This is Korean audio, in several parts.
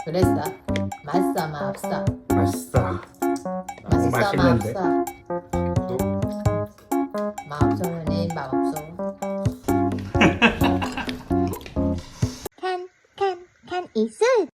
그랬어. 맛있어, 맛없어. 맛있어. 너무 맛있어, 맛있는데. 맛없어. 또 맛없어는 맛없어. 칸 이슬.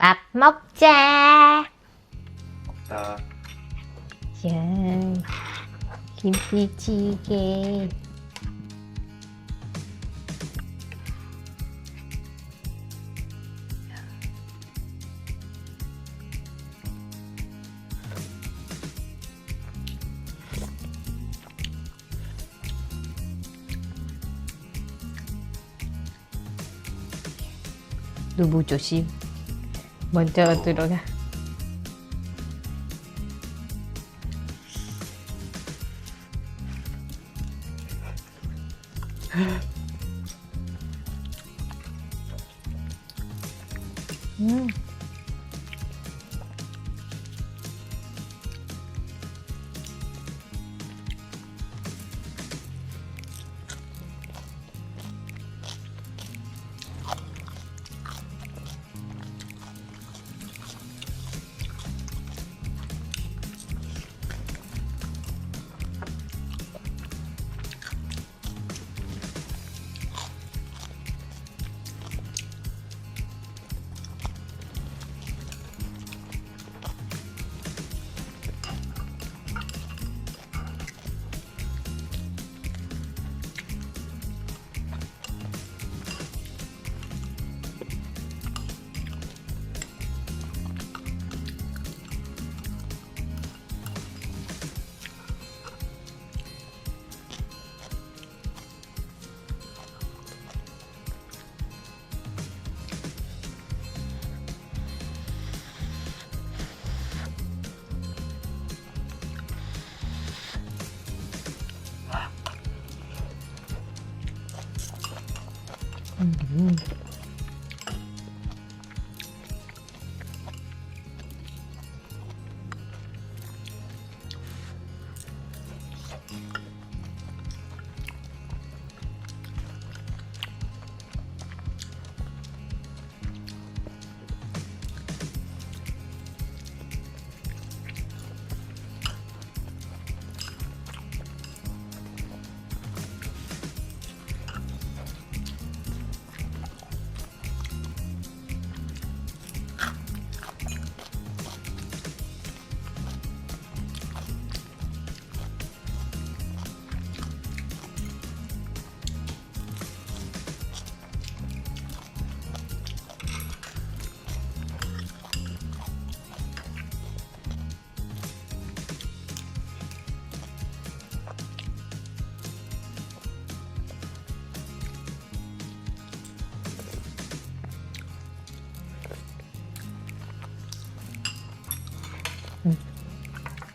밥 먹자. 다 짠. 김치찌개. 누구 조심. 먼저 들어가. 음.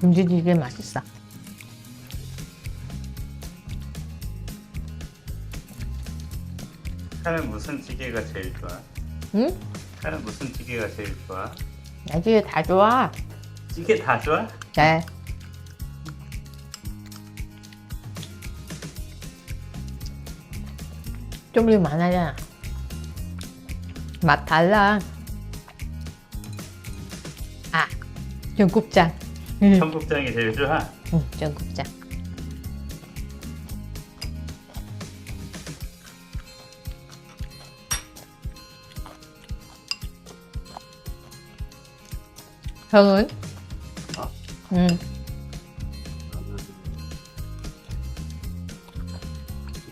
김치찌개 맛있어. 카는 무슨 찌개가 제일 좋아? 응? 카는 무슨 찌개가 제일 좋아? 나 찌개 다 좋아. 찌개 다 좋아? 네. 좀이 많아잖아. 맛 달라. 아, 전국장. 청국장이 제일 좋아? 응, 전국장. 형은? 아? 응. 나는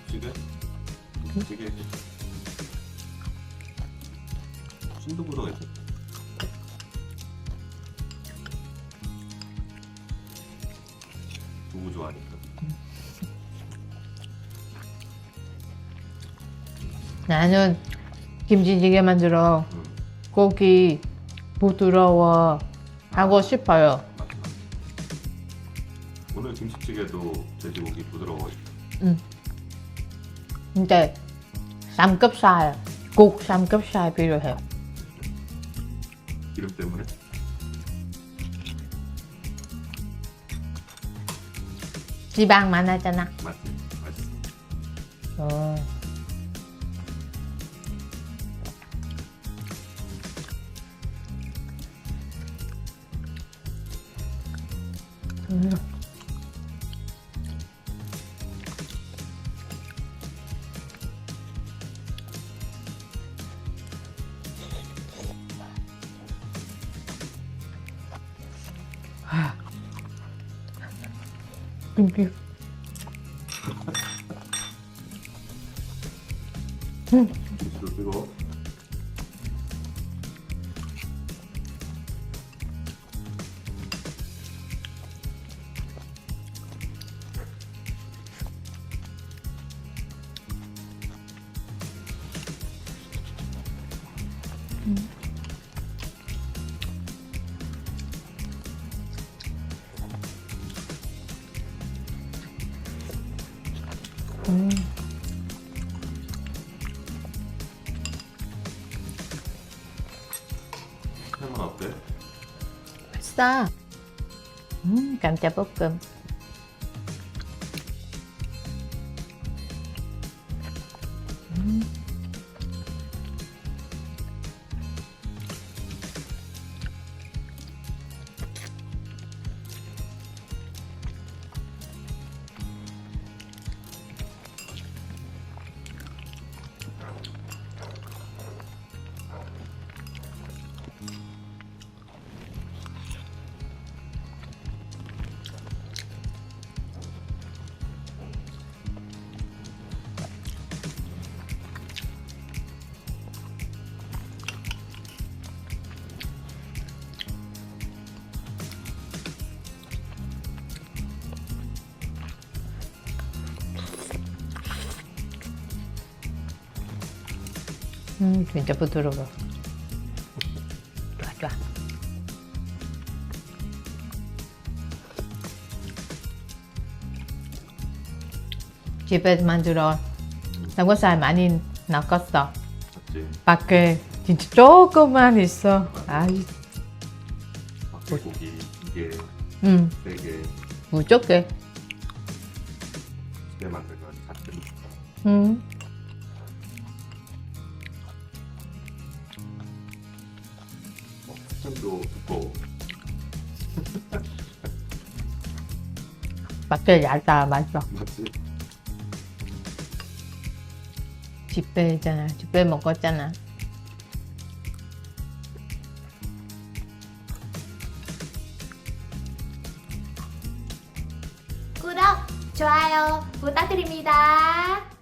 찌개? 찌개 순두부도 있어. 두부 좋아하니까. 나는 김치찌개 만들어. 응. 고기 부드러워 하고 싶어요. 맞아. 오늘 김치찌개도 돼지고기 부드러워. 응. 근데 삼겹살, 꼭 삼겹살 필요해요. 기름 때문에? 지방 많아잖아. 맞지? 맛있어. 어. 음. 김치. 김치도 뜨거워. 맛있어. 감자볶음. 진짜 부드러워. 좋아, 좋아. 집에서 만들어 삼겹살 많이 낚았어. 맞지? 밖에 진짜 조금만 있어. 아이, 밖에 고기 2개, 응, 3개, 무조건. 2개 만들면 4개. 응. 수천도 두꺼워. 밖에 얇다, 맛있어. 맞지? 집배 있잖아. 집배 먹었잖아. 구독, 좋아요 부탁드립니다.